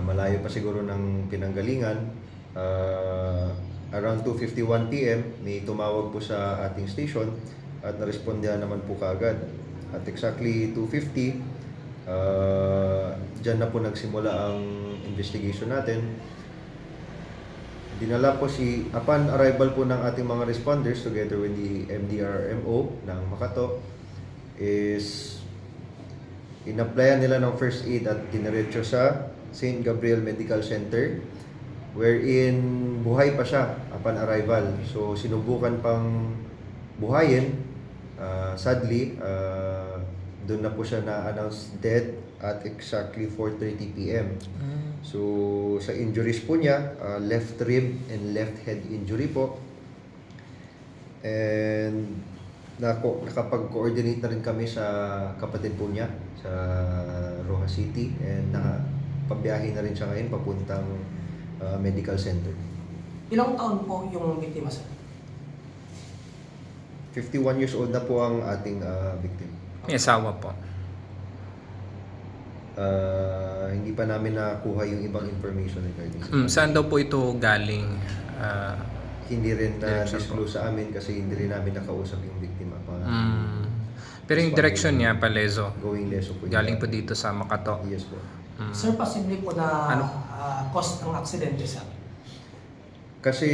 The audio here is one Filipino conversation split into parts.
Malayo pa siguro ng pinanggalingan. Around 2:51 PM, may tumawag po sa ating station at narespondihan naman po kaagad. At exactly 2:50, dyan na po nagsimula ang investigation natin. Dinala po upon arrival po ng ating mga responders together with the MDRMO ng Makato, is in-applyan nila ng first aid at diniretso sa St. Gabriel Medical Center, wherein buhay pa siya upon arrival. So sinubukan pang buhayin. Sadly, doon na po siya na-announce dead at exactly 4:30 PM. So sa injuries po niya, left rib and left head injury po. And nakapag-coordinate na rin kami sa kapatid po niya sa Rojas City, and nakapabiyahe na rin siya ngayon papuntang medical center. Ilang taon po yung biktima, sir? 51 years old na po ang ating victim. May asawa po. Hindi pa namin nakuha yung ibang information regarding Saan daw po ito galing? Hindi rin Direction na-disclose sa amin kasi hindi rin namin nakausap yung biktima pa. Pero yung direction niya, Palezo. Going Leso po. Galing po dito sa Makato. Yes po. Sir, posible po na Ano? cause ng aksidente, sir? Kasi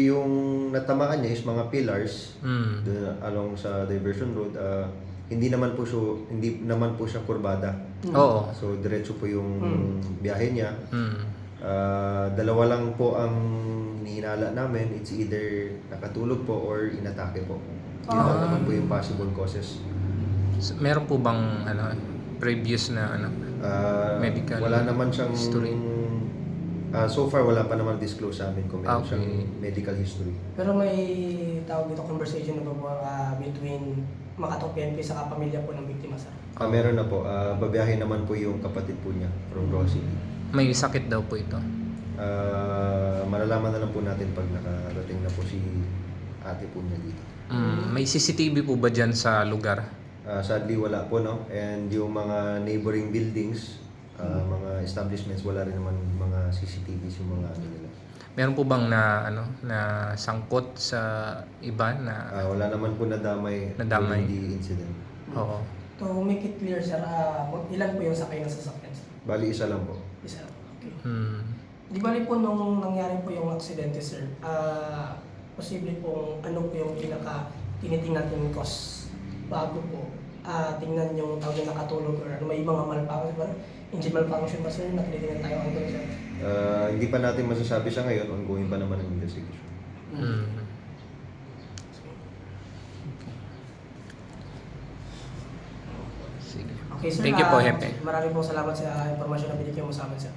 yung natamaan niya is mga pillars doon along sa diversion road. Hindi naman po siya kurbada. Oo. So diretso po yung biyahe niya. Mm. Dalawa lang po ang nihinala namin. It's either nakatulog po or inatake po. Yun lang naman po yung possible causes. So, meron po bang previous na medical wala naman siyang history? So far wala pa naman disclose sa amin kung meron Okay. siyang medical history. Pero may tawag dito conversation na ba po between Makato PNP sa pamilya po ng biktima, sir? Meron na po. Babiyahe naman po yung kapatid po niya from Rojas City. May sakit daw po ito. Malalaman na lang po natin pag nakarating na po si ate po niya dito. May CCTV po ba dyan sa lugar? Sadly wala po, no? And yung mga neighboring buildings, mga establishments, wala rin naman mga CCTVs yung mga nila. Meron po bang na sangkot sa iba na Wala naman po nadamay Nadamay. during the incident. Oo. To make it clear, sir, ilan po yung sakay ng sasakyan, sir? Bali, isa lang po. Isa lang. Okay. Di bali po nung nangyari po yung aksidente, sir, posible pong ano po yung tinitingnan yung cause bago po tingnan yung tawag na nakatulog or may mga malfunction ba? Engine malfunction ba, sir? Nakilitingnan tayo ang sir? Hindi pa natin masasabi sa ngayon. Ongoing pa naman ang investigation. Sige. Okay, sir. Thank you po, Hepe. Maraming pong salamat sa impormasyon na binigyan mo sa amin, sir.